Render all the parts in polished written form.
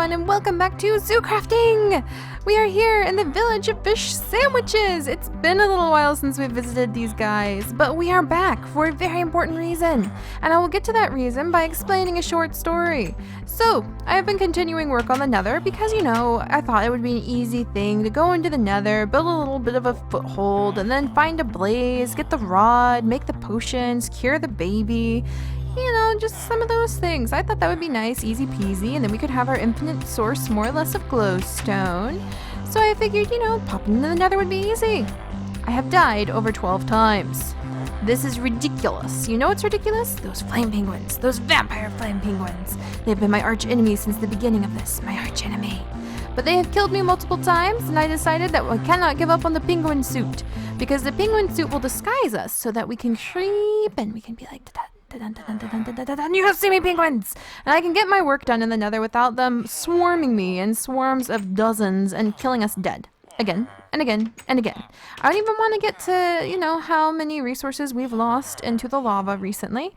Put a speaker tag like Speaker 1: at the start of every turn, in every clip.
Speaker 1: everyone, and welcome back to Zoo Crafting! We are here in the village of fish sandwiches! It's been a little while since we visited these guys, but we are back for a very important reason. And I will get to that reason by explaining a short story. So, I have been continuing work on the nether because, I thought it would be an easy thing to go into the nether, build a little bit of a foothold, and then find a blaze, get the rod, make the potions, cure the baby. Just some of those things. I thought that would be nice, easy peasy, and then we could have our infinite source more or less of glowstone. So I figured, popping into the nether would be easy. I have died over 12 times. This is ridiculous. You know what's ridiculous? Those flame penguins. Those vampire flame penguins. They've been my arch enemy since the beginning of this. My arch enemy. But they have killed me multiple times, and I decided that I cannot give up on the penguin suit. Because the penguin suit will disguise us so that we can creep and we can be like, you see me, penguins! And I can get my work done in the nether without them swarming me in swarms of dozens and killing us dead. Again, and again, and again. I don't even want to get to, how many resources we've lost into the lava recently.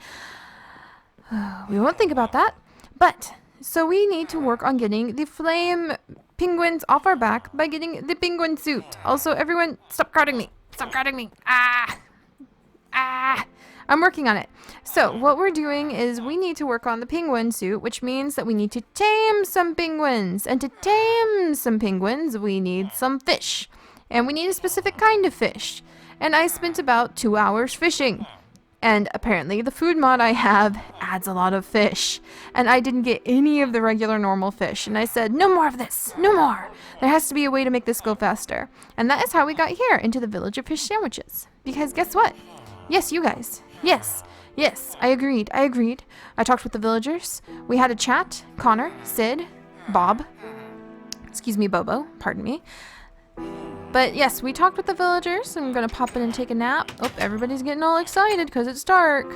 Speaker 1: We won't think about that. But, so we need to work on getting the flame penguins off our back by getting the penguin suit. Also, everyone, stop guarding me. Stop guarding me. I'm working on it. So what we're doing is we need to work on the penguin suit, which means that we need to tame some penguins. And to tame some penguins, we need some fish. And we need a specific kind of fish. And I spent about 2 hours fishing. And apparently the food mod I have adds a lot of fish. And I didn't get any of the regular normal fish. And I said, no more of this. No more. There has to be a way to make this go faster. And that is how we got here into the village of fish sandwiches. Because guess what? Yes, you guys. Yes, I agreed. I talked with the villagers. We had a chat. Connor, Sid, Bob. Excuse me, Bobo. Pardon me. But yes, we talked with the villagers. I'm going to pop in and take a nap. Oh, everybody's getting all excited because it's dark.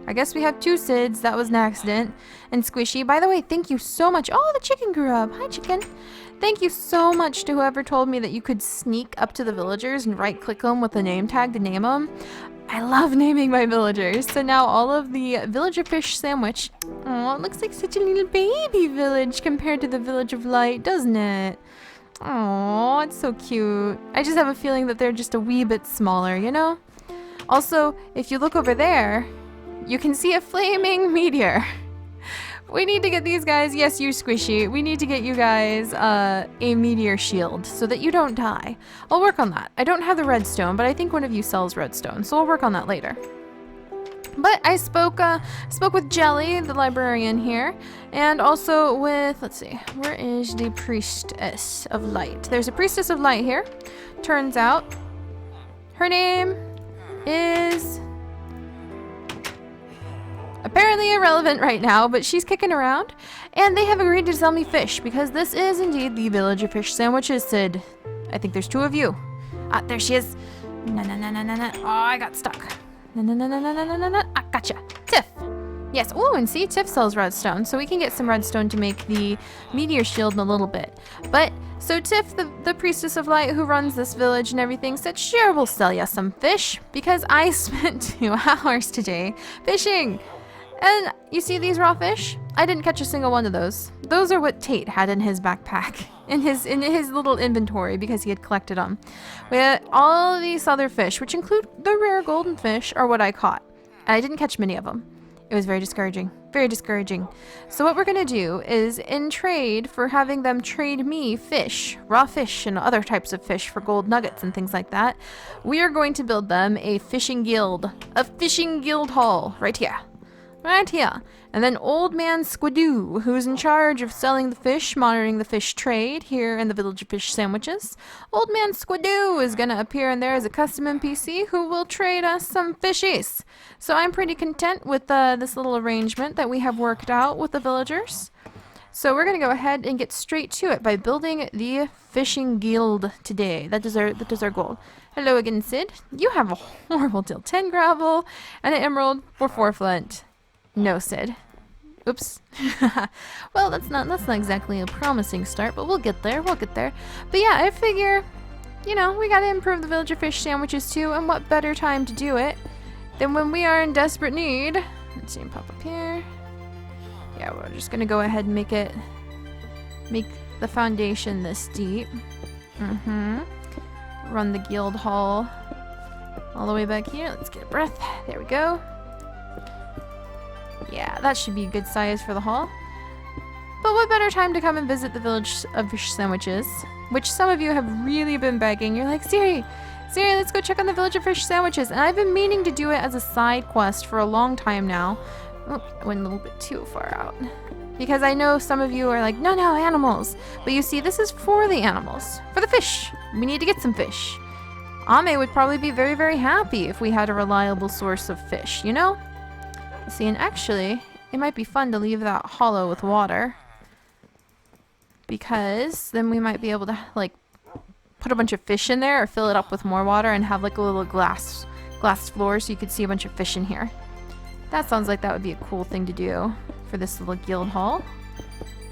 Speaker 1: I guess we have 2 Sids. That was an accident. And Squishy. By the way, thank you so much. Oh, the chicken grew up. Hi, chicken. Thank you so much to whoever told me that you could sneak up to the villagers and right-click them with a name tag to name them. I love naming my villagers. So now all of the villager fish sandwich. Oh, it looks like such a little baby village compared to the village of light, doesn't it? Oh, it's so cute. I just have a feeling that they're just a wee bit smaller, Also, if you look over there, you can see a flaming meteor. We need to get these guys, yes, you Squishy, we need to get you guys a meteor shield so that you don't die. I'll work on that. I don't have the redstone, but I think one of you sells redstone, so I'll work on that later. But I spoke with Jelly, the librarian here, and also with, let's see, where is the priestess of light? There's a priestess of light here. Turns out her name is apparently irrelevant right now, but she's kicking around, and they have agreed to sell me fish because this is indeed the village of fish sandwiches, Sid. I think there's 2 of you. Ah, there she is. No. Oh, I got stuck. No. Ah, gotcha. Tiff. Yes. Oh, and see, Tiff sells redstone, so we can get some redstone to make the meteor shield in a little bit. But so Tiff, the priestess of light who runs this village and everything, said, sure, we'll sell you some fish because I spent 2 hours today fishing. And you see these raw fish? I didn't catch a single one of those. Those are what Tate had in his backpack, in his little inventory because he had collected them. We had all of these other fish, which include the rare golden fish, are what I caught. And I didn't catch many of them. It was very discouraging. Very discouraging. So what we're going to do is, in trade for having them trade me fish, raw fish and other types of fish for gold nuggets and things like that, we are going to build them a fishing guild hall right here. Right here. And then Old Man Squidoo, who's in charge of selling the fish, monitoring the fish trade here in the village of fish sandwiches. Old Man Squidoo is going to appear in there as a custom NPC who will trade us some fishies. So I'm pretty content with this little arrangement that we have worked out with the villagers. So we're going to go ahead and get straight to it by building the fishing guild today. That is our goal. Hello again, Sid. You have a horrible deal. 10 gravel and an emerald for 4 flint. No, Sid. Oops. Well, that's not exactly a promising start, but we'll get there. But yeah, I figure, we gotta improve the villager fish sandwiches too, and what better time to do it than when we are in desperate need. Let's see, pop up here. Yeah, we're just gonna go ahead and make it make the foundation this deep. Run the guild hall all the way back here. Let's get a breath. There we go. Yeah, that should be a good size for the hall. But what better time to come and visit the village of fish sandwiches, which some of you have really been begging. You're like, Seri, let's go check on the village of fish sandwiches. And I've been meaning to do it as a side quest for a long time now. Oh, I went a little bit too far out. Because I know some of you are like, no, animals. But you see, this is for the animals, for the fish. We need to get some fish. Ame would probably be very, very happy if we had a reliable source of fish, you know? See, and actually, it might be fun to leave that hollow with water. Because then we might be able to, like, put a bunch of fish in there or fill it up with more water and have, like, a little glass floor so you could see a bunch of fish in here. That sounds like that would be a cool thing to do for this little guild hall.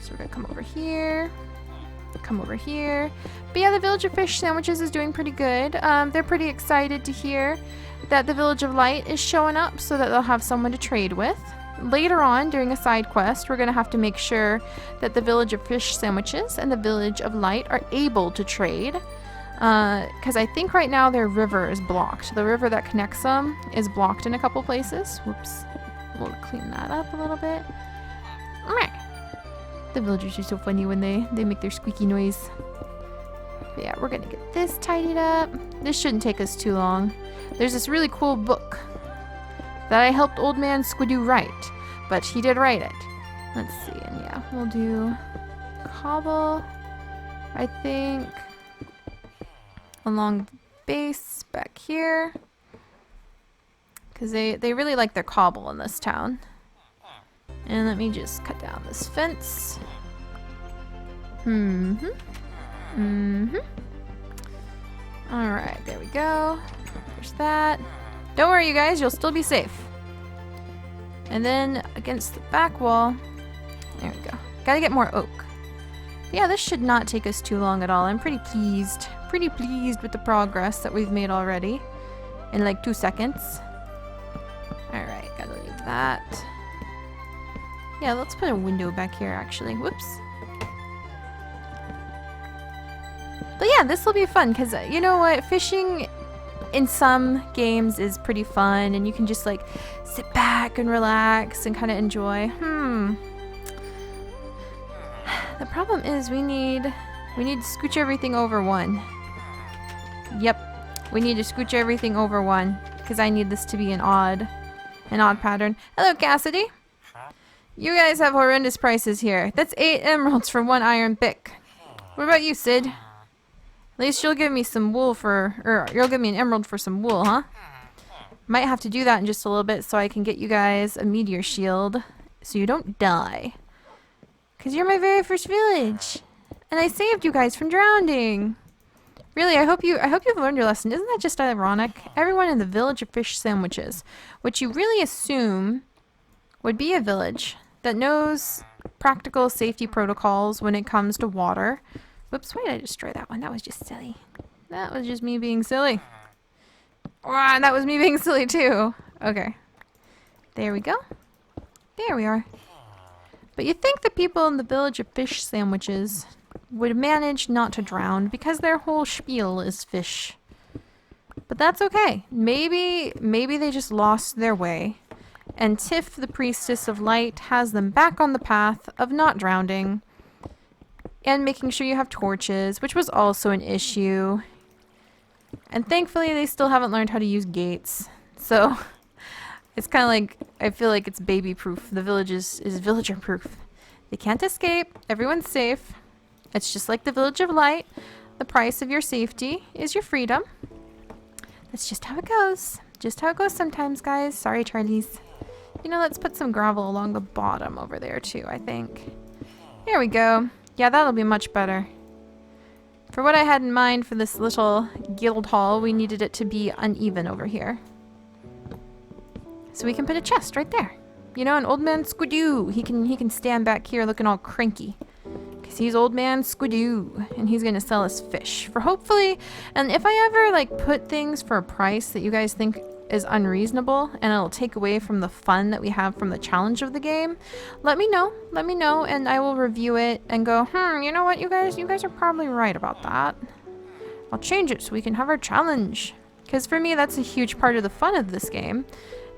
Speaker 1: So we're gonna come over here. But yeah, the village of fish sandwiches is doing pretty good. They're pretty excited to hear that the village of light is showing up so that they'll have someone to trade with. Later on, during a side quest, we're going to have to make sure that the village of fish sandwiches and the village of light are able to trade. Because I think right now their river is blocked. The river that connects them is blocked in a couple places. Whoops. We'll clean that up a little bit. The villagers are so funny when they make their squeaky noise. But yeah, we're going to get this tidied up. This shouldn't take us too long. There's this really cool book that I helped Old Man Squidoo write, but he did write it. Let's see, and yeah, we'll do cobble, I think, along the base back here, because they really like their cobble in this town. And let me just cut down this fence. Alright, there we go. There's that. Don't worry, you guys, you'll still be safe. And then against the back wall, there we go. Gotta get more oak. Yeah, this should not take us too long at all. I'm pretty pleased with the progress that we've made already in like 2 seconds. Alright, gotta leave that. Yeah, let's put a window back here actually. Whoops. But yeah, this will be fun because you know what? Fishing in some games is pretty fun and you can just like sit back and relax and kind of enjoy. The problem is we need to scooch everything over one. Yep. We need to scooch everything over one because I need this to be an odd pattern. Hello, Cassidy. You guys have horrendous prices here. That's 8 emeralds for 1 iron pick. What about you, Sid? At least you'll give me some wool or you'll give me an emerald for some wool, huh? Might have to do that in just a little bit so I can get you guys a meteor shield so you don't die. Because you're my very first village. And I saved you guys from drowning. Really, I hope you've learned your lesson. Isn't that just ironic? Everyone in the village of fish sandwiches, which you really assume would be a village that knows practical safety protocols when it comes to water. Whoops, why did I destroy that one? That was just silly. That was just me being silly. And that was me being silly too. Okay. There we go. There we are. But you think the people in the village of fish sandwiches would manage not to drown because their whole spiel is fish. But that's okay. Maybe they just lost their way. And Tiff, the priestess of light, has them back on the path of not drowning and making sure you have torches, which was also an issue. And thankfully, they still haven't learned how to use gates. So it's kind of like, I feel like it's baby-proof. The village is villager-proof. They can't escape. Everyone's safe. It's just like the village of light. The price of your safety is your freedom. That's just how it goes. Just how it goes sometimes, guys. Sorry, Charlies. You know, let's put some gravel along the bottom over there, too, I think. Here we go. Yeah, that'll be much better. For what I had in mind for this little guild hall, we needed it to be uneven over here. So we can put a chest right there. You know, an old man Squidoo. He can stand back here looking all cranky. Because he's old man Squidoo. And he's going to sell us fish. For hopefully... And if I ever, like, put things for a price that you guys think is unreasonable and it'll take away from the fun that we have from the challenge of the game, let me know. Let me know and I will review it and go, you know what, you guys are probably right about that. I'll change it so we can have our challenge. Because for me, that's a huge part of the fun of this game,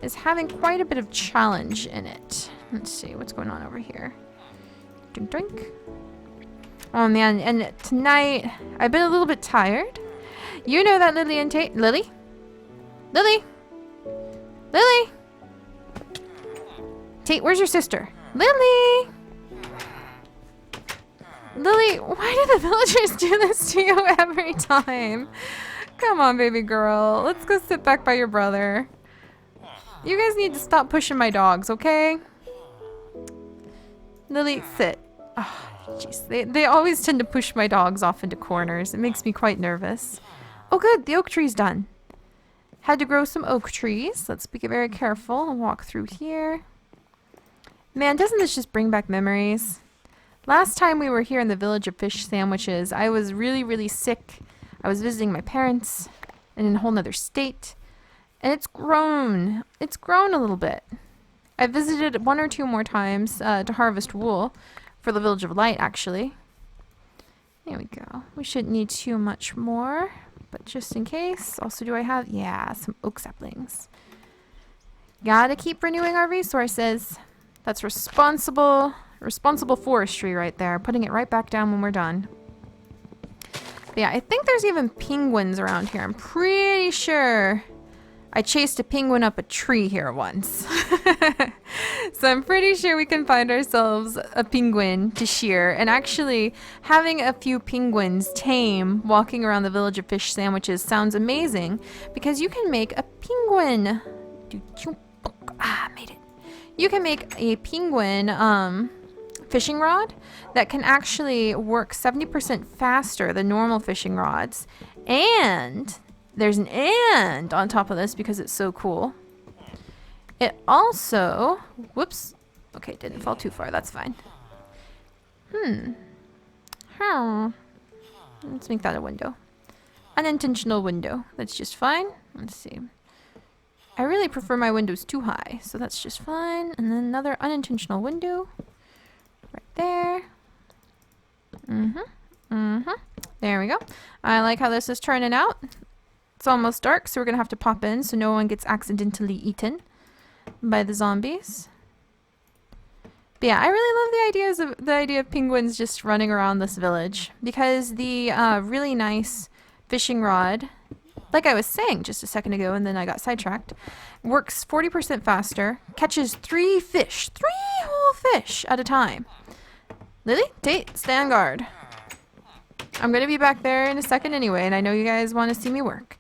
Speaker 1: is having quite a bit of challenge in it. Let's see what's going on over here. Drink, drink. Oh man, and tonight I've been a little bit tired. You know that Lily and Tate. Lily? Lily? Lily? Tate, where's your sister? Lily? Lily, why do the villagers do this to you every time? Come on, baby girl. Let's go sit back by your brother. You guys need to stop pushing my dogs, okay? Lily, sit. Oh, jeez. They always tend to push my dogs off into corners. It makes me quite nervous. Oh, good. The oak tree's done. Had to grow some oak trees. Let's be very careful and walk through here. Man, doesn't this just bring back memories? Last time we were here in the village of fish sandwiches, I was really, really sick. I was visiting my parents in a whole nother state. And it's grown. It's grown a little bit. I visited 1 or 2 more times to harvest wool for the Village of Light, actually. There we go. We shouldn't need too much more, but just in case. Also, do I have, yeah, some oak saplings. Gotta keep renewing our resources. That's responsible forestry right there. Putting it right back down when we're done. But yeah, I think there's even penguins around here. I'm pretty sure I chased a penguin up a tree here once. So I'm pretty sure we can find ourselves a penguin to shear. And actually, having a few penguins tame walking around the village of fish sandwiches sounds amazing. Because you can make a penguin. Made it. You can make a penguin fishing rod that can actually work 70% faster than normal fishing rods. And there's an and on top of this because it's so cool. It also, whoops, okay, didn't fall too far, that's fine. Let's make that a window. Unintentional window, that's just fine. Let's see. I really prefer my windows too high, so that's just fine. And then another unintentional window right there. There we go. I like how this is turning out. It's almost dark, so we're gonna have to pop in so no one gets accidentally eaten by the zombies. But yeah, I really love the idea of penguins just running around this village because the really nice fishing rod, like I was saying just a second ago, and then I got sidetracked, works 40% faster, catches 3 whole fish at a time. Lily, Tate, stay on guard. I'm gonna be back there in a second anyway, and I know you guys want to see me work.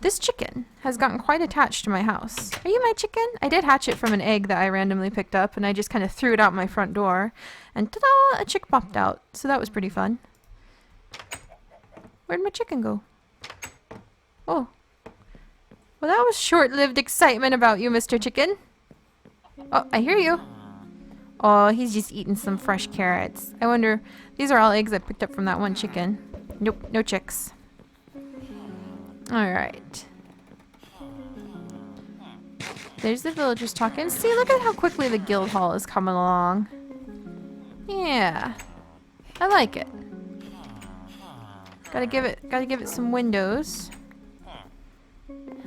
Speaker 1: This chicken has gotten quite attached to my house. Are you my chicken? I did hatch it from an egg that I randomly picked up, and I just kind of threw it out my front door, and ta-da, a chick popped out. So that was pretty fun. Where'd my chicken go? Oh. Well, that was short-lived excitement about you, Mr. Chicken. Oh, I hear you. Oh, he's just eating some fresh carrots. I wonder, these are all eggs I picked up from that one chicken. Nope, no chicks. Alright. There's the villagers talking. See, look at how quickly the guild hall is coming along. Yeah. I like it. Gotta give it some windows.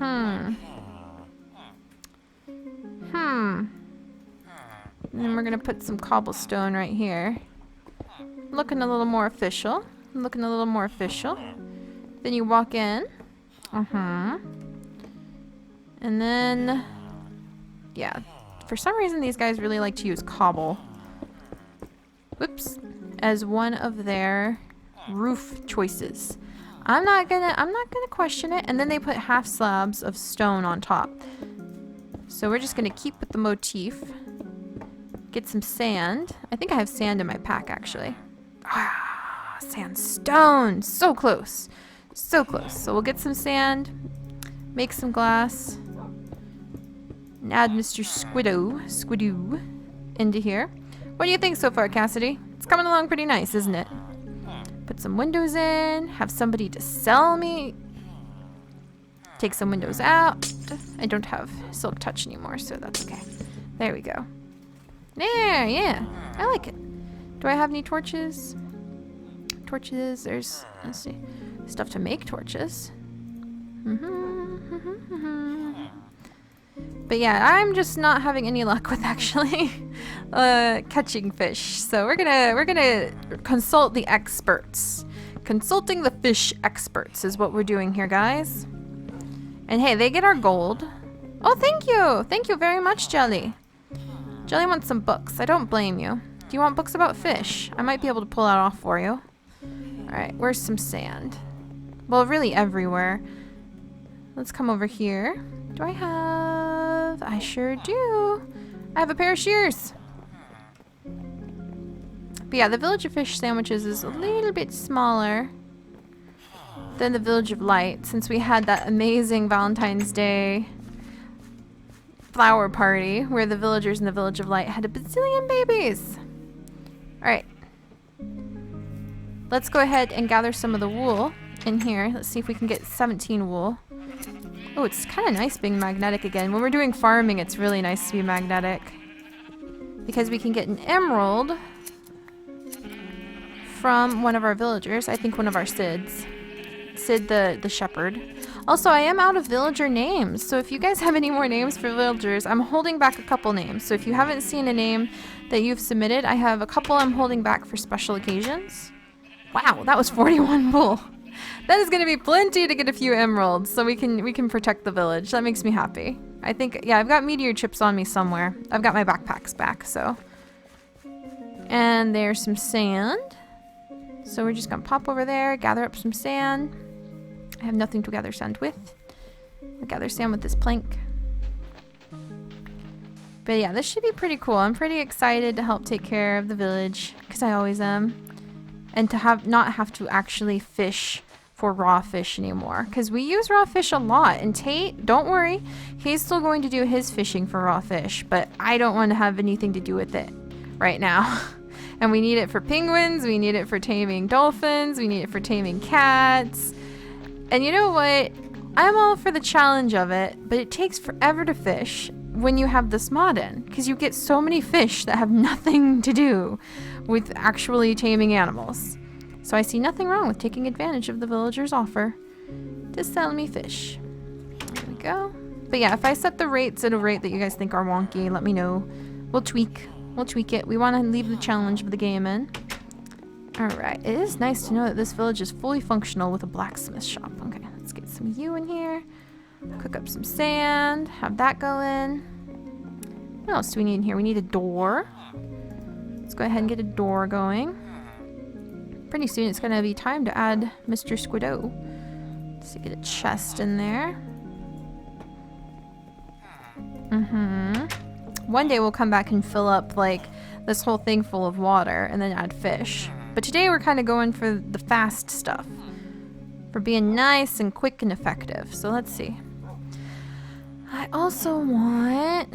Speaker 1: And then we're gonna put some cobblestone right here. Looking a little more official. Looking a little more official. Then you walk in. And then, yeah, for some reason these guys really like to use cobble. Whoops, as one of their roof choices. I'm not gonna question it. And then they put half slabs of stone on top. So we're just gonna keep with the motif. Get some sand. I think I have sand in my pack actually. Ah, sandstone, so close. So close. So we'll get some sand, make some glass, and add Mr. Squidoo into here. What do you think so far, Cassidy? It's coming along pretty nice, isn't it? Put some windows in, have somebody to sell me. Take some windows out. I don't have silk touch anymore, so that's okay. There we go. There, yeah. I like it. Do I have any torches? Torches, there's, let's see, stuff to make torches. But yeah, I'm just not having any luck with actually catching fish. So we're gonna consult the experts. Consulting the fish experts is what we're doing here, guys. And hey, they get our gold. Oh, thank you! Thank you very much, Jelly. Jelly wants some books. I don't blame you. Do you want books about fish? I might be able to pull that off for you. Alright, where's some sand? Well, really everywhere. Let's come over here. Do I have... I sure do. I have a pair of shears. But yeah, the Village of Fish sandwiches is a little bit smaller than the Village of Light, since we had that amazing Valentine's Day flower party where the villagers in the Village of Light had a bazillion babies. Alright. Let's go ahead and gather some of the wool in here. Let's see if we can get 17 wool. Oh, it's kind of nice being magnetic again. When we're doing farming, it's really nice to be magnetic. Because we can get an emerald from one of our villagers. I think one of our Sids. Sid the shepherd. Also, I am out of villager names. So if you guys have any more names for villagers, I'm holding back a couple names. So if you haven't seen a name that you've submitted, I have a couple I'm holding back for special occasions. Wow, that was 41 wool. That is going to be plenty to get a few emeralds, so we can protect the village. That makes me happy. I think, yeah, I've got meteor chips on me somewhere. I've got my backpacks back, so. And there's some sand. So we're just going to pop over there, gather up some sand. I have nothing to gather sand with. I'll gather sand with this plank. But yeah, this should be pretty cool. I'm pretty excited to help take care of the village, because I always am. And to not have to actually fish for raw fish anymore, because we use raw fish a lot. And Tate, don't worry, he's still going to do his fishing for raw fish, but I don't want to have anything to do with it right now. And we need it for penguins, we need it for taming dolphins, we need it for taming cats. And you know what, I'm all for the challenge of it, but it takes forever to fish when you have this mod in, because you get so many fish that have nothing to do with actually taming animals. So I see nothing wrong with taking advantage of the villager's offer to sell me fish. There we go. But yeah, if I set the rates at a rate that you guys think are wonky, let me know. We'll tweak it. We want to leave the challenge of the game in. Alright, it is nice to know that this village is fully functional with a blacksmith shop. Okay, let's get some of you in here. Cook up some sand. Have that go in. What else do we need in here? We need a door. Let's go ahead and get a door going. Pretty soon it's going to be time to add Mr. Squiddo. Let's get a chest in there. One day we'll come back and fill up like this whole thing full of water and then add fish. But today we're kind of going for the fast stuff. For being nice and quick and effective. So let's see. I also want...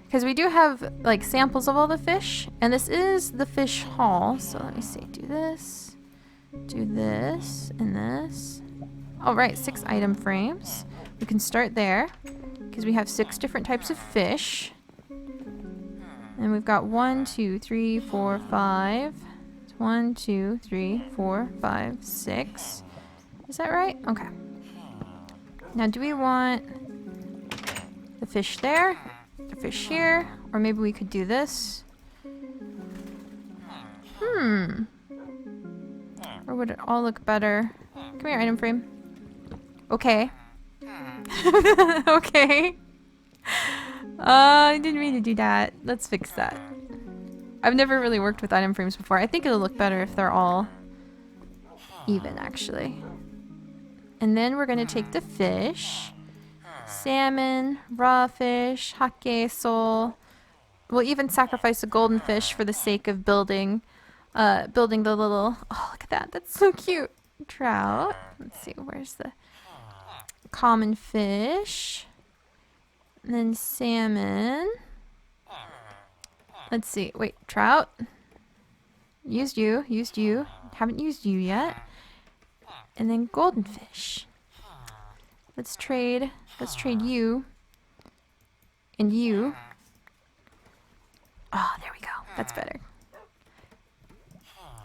Speaker 1: because we do have like samples of all the fish. And this is the fish haul. So let me see. Do this. Do this. And this. Alright, 6 item frames. We can start there. Because we have 6 different types of fish. And we've got 1, 2, 3, 4, 5. 1, 2, 3, 4, 5, 6. Is that right? Okay. Now do we want the fish there? The fish here? Or maybe we could do this? Or would it all look better? Come here, item frame. Okay. Okay. I didn't mean to do that. Let's fix that. I've never really worked with item frames before. I think it'll look better if they're all even, actually. And then we're going to take the fish. Salmon, raw fish, hake, sole. We'll even sacrifice a golden fish for the sake of building the little... oh, look at that. That's so cute. Trout. Let's see, where's the common fish? And then salmon. Let's see. Wait, trout. Used you. Haven't used you yet. And then golden fish. Let's trade you. And you. Oh, there we go. That's better.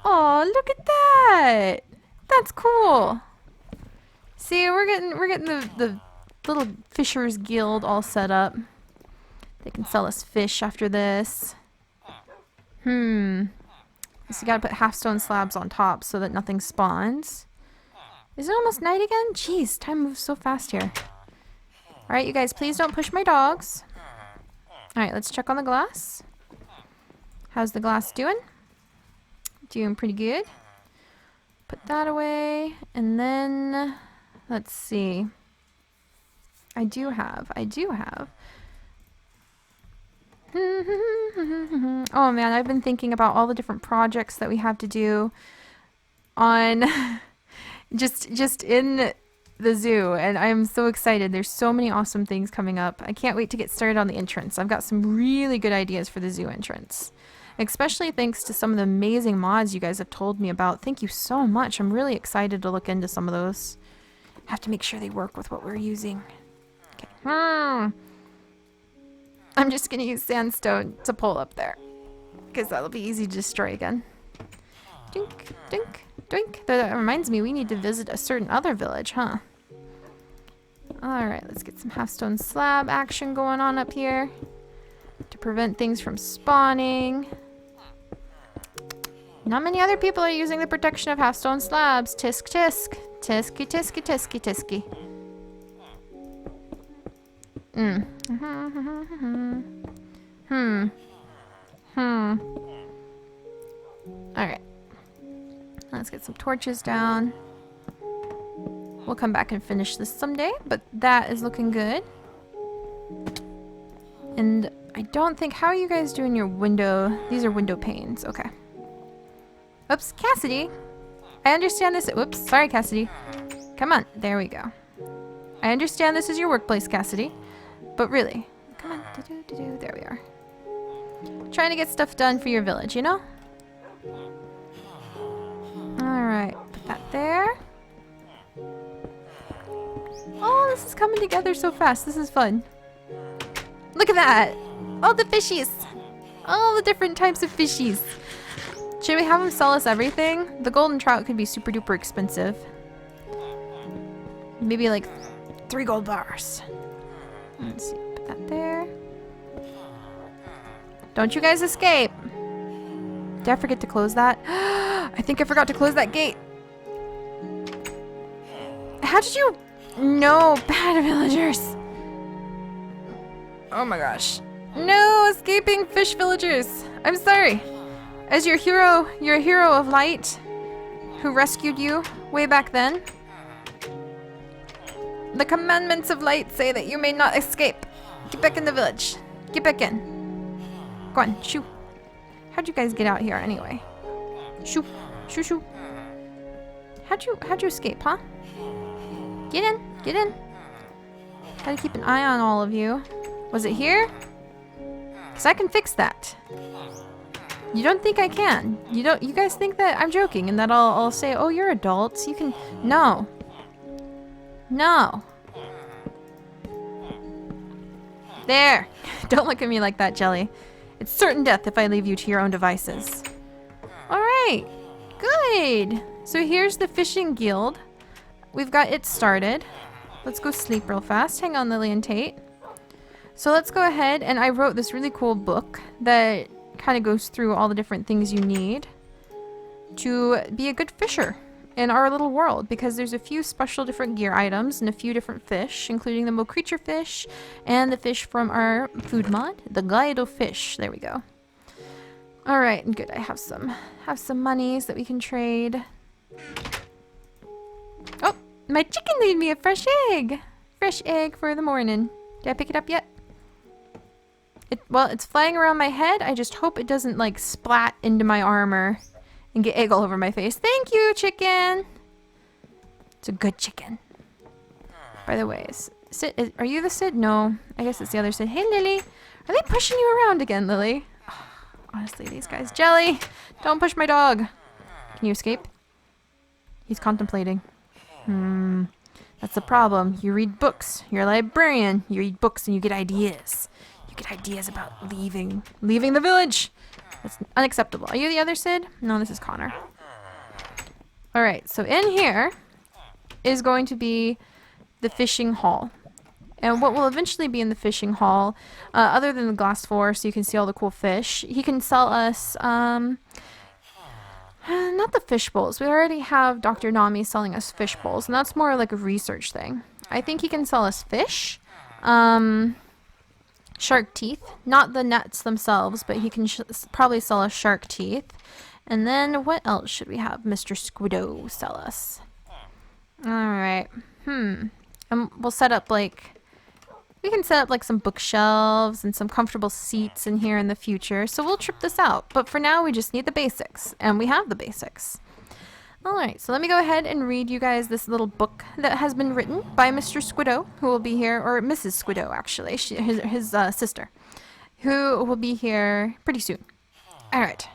Speaker 1: Oh, look at that! That's cool. See, we're getting the little Fishers Guild all set up. They can sell us fish after this. So you gotta put half-stone slabs on top so that nothing spawns. Is it almost night again? Jeez, time moves so fast here. Alright, you guys, please don't push my dogs. Alright, let's check on the glass. How's the glass doing? Doing pretty good. Put that away. And then, let's see. I do have. Oh man, I've been thinking about all the different projects that we have to do on just in the zoo, and I'm so excited. There's so many awesome things coming up. I can't wait to get started on the entrance. I've got some really good ideas for the zoo entrance, especially thanks to some of the amazing mods you guys have told me about. Thank you so much. I'm really excited to look into some of those. Have to make sure they work with what we're using. Okay. I'm just gonna use sandstone to pull up there, because that'll be easy to destroy again. Dink, dink, dink. That reminds me, we need to visit a certain other village, huh? Alright, let's get some half-stone slab action going on up here to prevent things from spawning. Not many other people are using the protection of half-stone slabs. Tisk, tisk. Tisky, tisky, tisky, tisky. Alright. Let's get some torches down. We'll come back and finish this someday, but that is looking good. And I don't think... How are you guys doing your window? These are window panes. Okay. Oops, Cassidy. I understand this... Whoops, sorry, Cassidy. Come on. There we go. I understand this is your workplace, Cassidy. But really, come on, there we are. Trying to get stuff done for your village, you know? Alright, put that there. Oh, this is coming together so fast. This is fun. Look at that! All the fishies! All the different types of fishies. Should we have them sell us everything? The golden trout could be super duper expensive. Maybe like 3 gold bars. Let's see, put that there. Don't you guys escape. Did I forget to close that? I think I forgot to close that gate. How did you know, bad villagers? Oh my gosh. No, escaping fish villagers. I'm sorry. As your hero, you're a hero of light who rescued you way back then. The commandments of light say that you may not escape. Get back in the village. Get back in. Go on, shoo. How'd you guys get out here anyway? Shoo, shoo, shoo. How'd you escape, huh? Get in, get in. Gotta keep an eye on all of you. Was it here? 'Cause I can fix that. You don't think I can? You guys think that I'm joking and that I'll say, oh, you're adults. You can, no. No. There. Don't look at me like that, Jelly. It's certain death if I leave you to your own devices. Alright. Good. So here's the fishing guild. We've got it started. Let's go sleep real fast. Hang on, Lily and Tate. So let's go ahead, and I wrote this really cool book that kind of goes through all the different things you need to be a good fisher in our little world, because there's a few special different gear items and a few different fish, including the Mo creature fish and the fish from our food mod, the Guido fish. There we go. All right, good. I have some monies that we can trade. Oh, my chicken laid me a fresh egg. Fresh egg for the morning. Did I pick it up yet? Well, it's flying around my head. I just hope it doesn't like splat into my armor and get egg all over my face. Thank you, chicken. It's a good chicken. By the way, Sid, are you the Sid? No, I guess it's the other Sid. Hey, Lily. Are they pushing you around again, Lily? Oh, honestly, these guys. Jelly, don't push my dog. Can you escape? He's contemplating. That's the problem. You read books. You're a librarian. You read books and you get ideas. You get ideas about leaving the village. That's unacceptable. Are you the other Sid? No, this is Connor. Alright, so in here is going to be the fishing hall. And what will eventually be in the fishing hall, other than the glass floor so you can see all the cool fish, he can sell us, not the fish bowls. We already have Dr. Nami selling us fish bowls, and that's more like a research thing. I think he can sell us fish, shark teeth, not the nets themselves, but he can probably sell us shark teeth. And then what else should we have Mr. Squiddo sell us? Alright, we'll set up we can set up like some bookshelves and some comfortable seats in here in the future, so we'll trip this out. But for now, we just need the basics, and we have the basics. Alright, so let me go ahead and read you guys this little book that has been written by Mr. Squiddo, who will be here, or Mrs. Squiddo actually, his sister, who will be here pretty soon. Alright.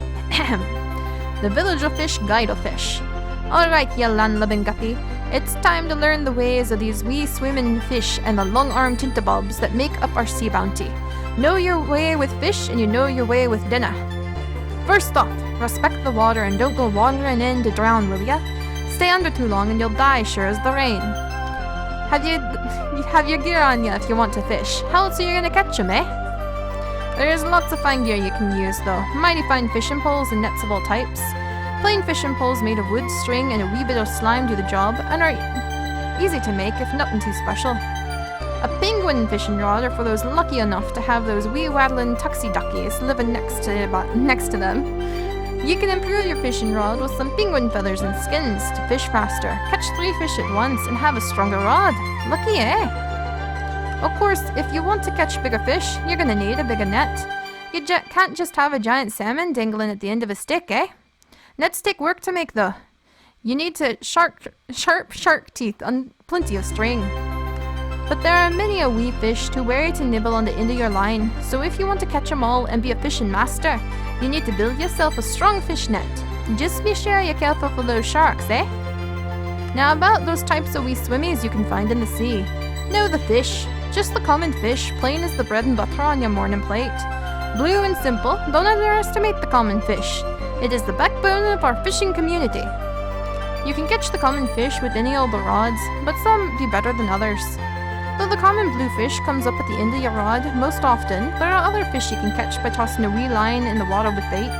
Speaker 1: The Village of Fish Guide of Fish. Alright, you land-lubbing guppy. It's time to learn the ways of these wee swimming fish and the long-armed tintabobs that make up our sea bounty. Know your way with fish and you know your way with dinner. First off, respect the water and don't go wandering in to drown, will ya? Stay under too long and you'll die sure as the rain. Have your gear on ya if you want to fish. How else are you gonna catch 'em, eh? There's lots of fine gear you can use though. Mighty fine fishing poles and nets of all types. Plain fishing poles made of wood, string, and a wee bit of slime do the job, and are easy to make if nothing too special. A penguin fishing rod are for those lucky enough to have those wee waddling tuxie duckies living next to them. You can improve your fishing rod with some penguin feathers and skins to fish faster, catch 3 fish at once, and have a stronger rod. Lucky, eh? Of course, if you want to catch bigger fish, you're gonna need a bigger net. You can't just have a giant salmon dangling at the end of a stick, eh? Nets take work to make though. You need sharp shark teeth and plenty of string. But there are many a wee fish too wary to nibble on the end of your line, so if you want to catch 'em all and be a fishing master, you need to build yourself a strong fish net. Just be sure you're careful for those sharks, eh? Now about those types of wee swimmies you can find in the sea. Know the fish. Just the common fish, plain as the bread and butter on your morning plate. Blue and simple, don't underestimate the common fish. It is the backbone of our fishing community. You can catch the common fish with any old rods, but some be better than others. Though the common blue fish comes up at the end of your rod, most often, there are other fish you can catch by tossing a wee line in the water with bait.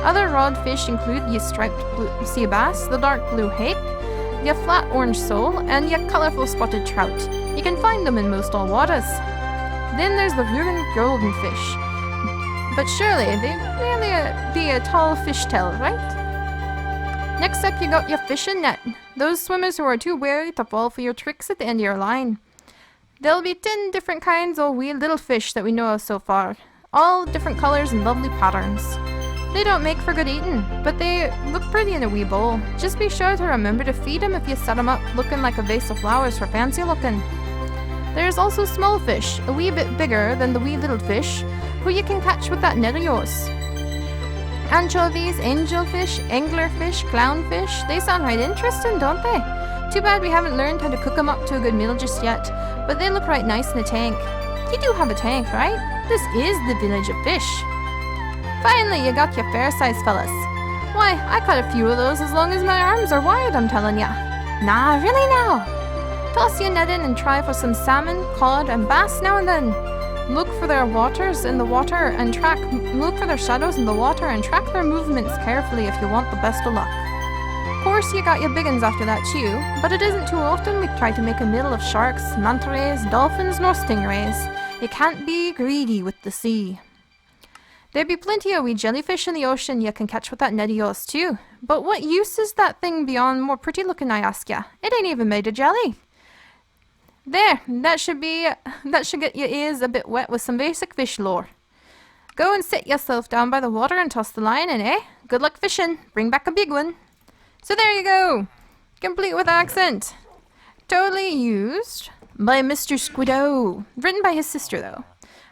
Speaker 1: Other rod fish include your striped blue sea bass, the dark blue hake, your flat orange sole, and your colorful spotted trout. You can find them in most all waters. Then there's the ruined golden fish. But surely they really be a tall fishtail, right? Next up, you got your fishing net. Those swimmers who are too wary to fall for your tricks at the end of your line. There'll be 10 different kinds of wee little fish that we know of so far. All different colors and lovely patterns. They don't make for good eating, but they look pretty in a wee bowl. Just be sure to remember to feed them if you set them up looking like a vase of flowers for fancy looking. There's also small fish, a wee bit bigger than the wee little fish, who you can catch with that net of yours. Anchovies, angelfish, anglerfish, clownfish, they sound right interesting, don't they? Too bad we haven't learned how to cook them up to a good meal just yet, but they look right nice in a tank. You do have a tank, right? This is the Village of Fish. Finally, you got your fair-sized fellas. Why, I caught a few of those as long as my arms are wide, I'm telling ya. Nah, really now. Toss your net in and try for some salmon, cod, and bass now and then. Look for their waters in the water and look for their shadows in the water and track their movements carefully if you want the best of luck. Of course, you got your big uns after that too, but it isn't too often we try to make a meal of sharks, manta rays, dolphins, nor stingrays. You can't be greedy with the sea. There be plenty of wee jellyfish in the ocean you can catch with that net of yours too. But what use is that thing beyond more pretty looking, I ask ya? It ain't even made of jelly. There, that should get your ears a bit wet with some basic fish lore. Go and sit yourself down by the water and toss the line in, eh? Good luck fishing. Bring back a big one. So there you go. Complete with accent. Totally used by Mr. Squiddo. Written by his sister, though.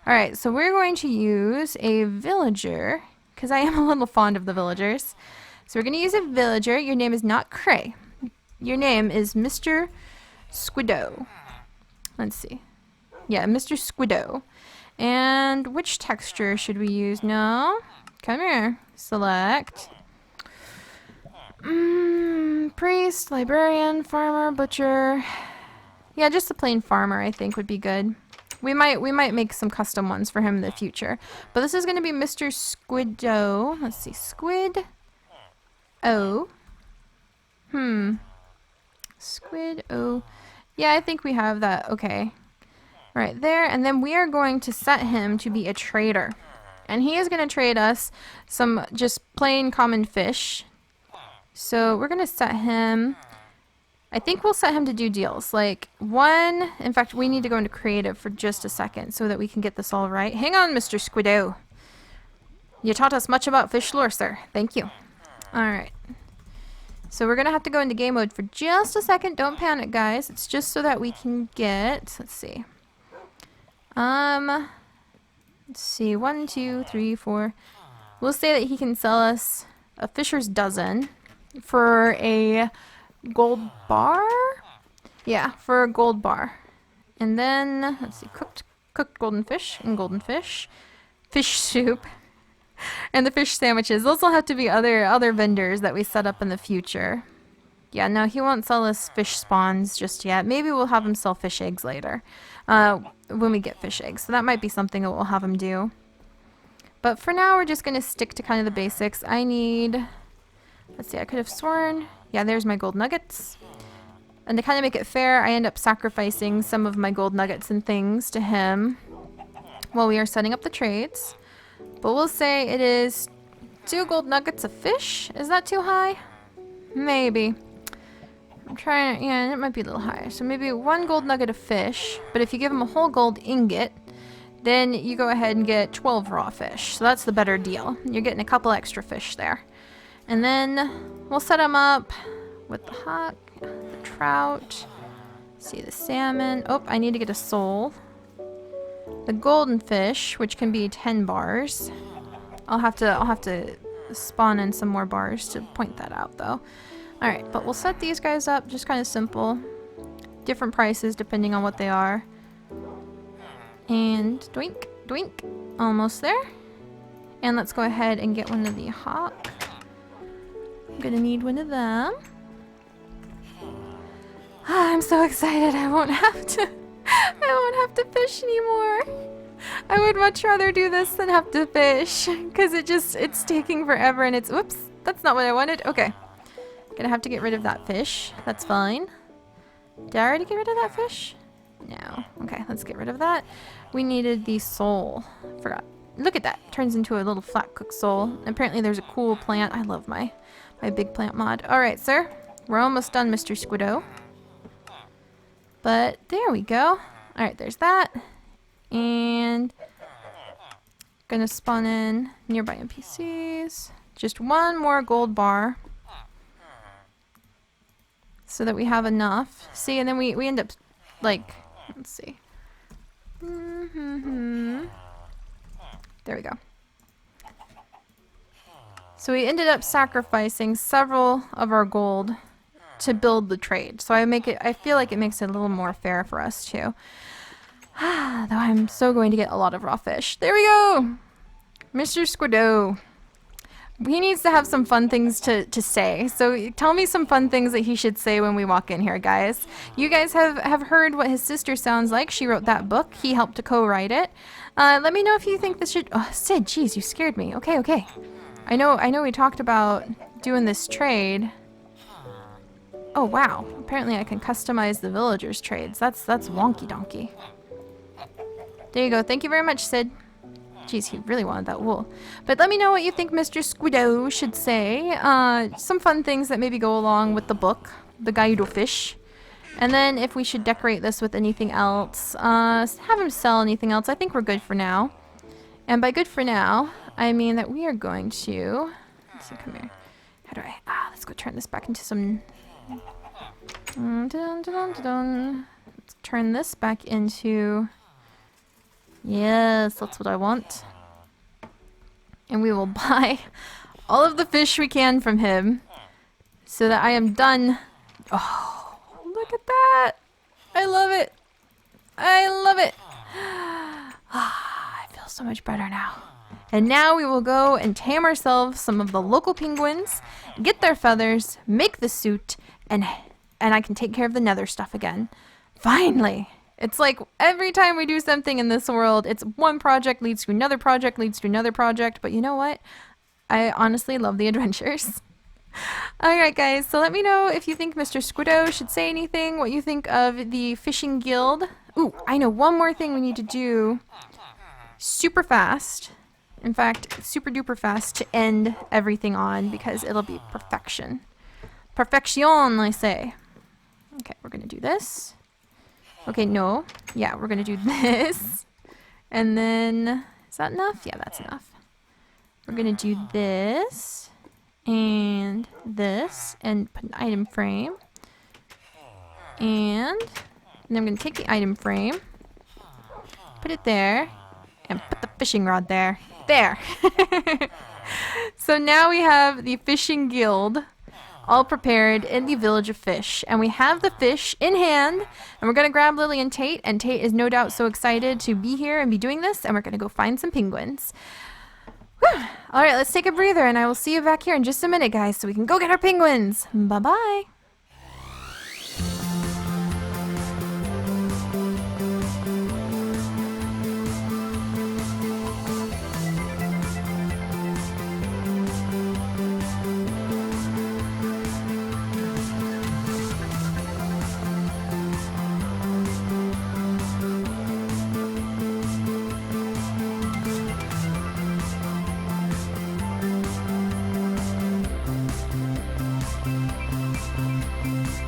Speaker 1: Alright, so we're going to use a villager, because I am a little fond of the villagers. So we're going to use a villager. Your name is not Cray. Your name is Mr. Squiddo. Let's see. Yeah, Mr. Squiddo. And which texture should we use? No. Come here. Select. Priest, librarian, farmer, butcher. Yeah, just a plain farmer I think would be good. We might make some custom ones for him in the future. But this is going to be Mr. Squiddo. Let's see. Squid. Oh. Squid. Oh. Yeah, I think we have that. Okay. Right there. And then we are going to set him to be a trader. And he is going to trade us some just plain common fish. So we're going to set him... I think we'll set him to do deals. Like one... In fact, we need to go into creative for just a second so that we can get this all right. Hang on, Mr. Squiddo. You taught us much about fish lore, sir. Thank you. Alright. So we're going to have to go into game mode for just a second. Don't panic, guys. It's just so that we can get... Let's see. Let's see. 1, 2, 3, 4. We'll say that he can sell us a fisher's dozen for a gold bar? Yeah, for a gold bar. And then, let's see, cooked golden fish and golden fish. Fish soup. And the fish sandwiches. Those will have to be other vendors that we set up in the future. Yeah, no, he won't sell us fish spawns just yet. Maybe we'll have him sell fish eggs later. When we get fish eggs. So that might be something that we'll have him do. But for now, we're just going to stick to kind of the basics. I need... Let's see, I could have sworn... Yeah, there's my gold nuggets. And to kind of make it fair, I end up sacrificing some of my gold nuggets and things to him while we are setting up the trades. But we'll say it is 2 gold nuggets of fish. Is that too high? Maybe. I'm trying, yeah, it might be a little higher. So maybe 1 gold nugget of fish. But if you give him a whole gold ingot, then you go ahead and get 12 raw fish. So that's the better deal. You're getting a couple extra fish there. And then we'll set him up with the hawk, the trout, see the salmon. Oh, I need to get a sole. The golden fish, which can be 10 bars. I'll have to spawn in some more bars to point that out though. All right, but we'll set these guys up just kind of simple. Different prices depending on what they are. And doink, doink, almost there. And let's go ahead and get one of the hawk. I'm gonna need one of them. I'm so excited. I won't have to fish anymore. I would much rather do this than have to fish because it's taking forever and it's, whoops, that's not what I wanted. Okay. Gonna have to get rid of that fish. That's fine. Did I already get rid of that fish? No. Okay, let's get rid of that. We needed the sole. Forgot. Look at that. Turns into a little flat cooked sole. Apparently there's a cool plant. I love my big plant mod. Alright, sir. We're almost done, Mr. Squiddo. But there we go. Alright, there's that. And gonna spawn in nearby NPCs. Just 1 more gold bar. So that we have enough. See, and then we end up, like, let's see. There we go. So we ended up sacrificing several of our gold to build the trade. So I feel like it makes it a little more fair for us too. Though I'm so going to get a lot of raw fish. There we go! Mr. Squiddo. He needs to have some fun things to say. So tell me some fun things that he should say when we walk in here, guys. You guys have heard what his sister sounds like. She wrote that book. He helped to co-write it. Let me know if you think this should... Oh, Sid, jeez, you scared me. Okay, okay. I know we talked about doing this trade. Oh, wow. Apparently I can customize the villagers' trades. That's wonky donkey. There you go. Thank you very much, Sid. Jeez, he really wanted that wool. But let me know what you think Mr. Squiddo should say. Some fun things that maybe go along with the book, The Guide to Fish. And then if we should decorate this with anything else, have him sell anything else. I think we're good for now. And by good for now, I mean that we are going to... Let's see, come here. How do I... let's go turn this back into some... Let's turn this back into... Yes, that's what I want. And we will buy all of the fish we can from him so that I am done. Oh, look at that. I love it. I love it. I feel so much better now. And now we will go and tame ourselves some of the local penguins, get their feathers, make the suit, and I can take care of the nether stuff again. Finally! It's like every time we do something in this world, it's one project leads to another project, leads to another project, but you know what? I honestly love the adventures. Alright guys, so let me know if you think Mr. Squiddo should say anything, what you think of the fishing guild. Ooh, I know one more thing we need to do super fast. In fact, super duper fast to end everything on because it'll be perfection. Perfection, I say. Okay, we're gonna do this. Okay, no. Yeah, we're gonna do this. And then, is that enough? Yeah, that's enough. We're gonna do this. And this. And put an item frame. And then I'm gonna take the item frame. Put it there. And put the fishing rod there. There! So now we have the fishing guild all prepared in the village of fish. And we have the fish in hand. And we're going to grab Lily and Tate. And Tate is no doubt so excited to be here and be doing this. And we're going to go find some penguins. Alright, let's take a breather. And I will see you back here in just a minute, guys. So we can go get our penguins. Bye-bye.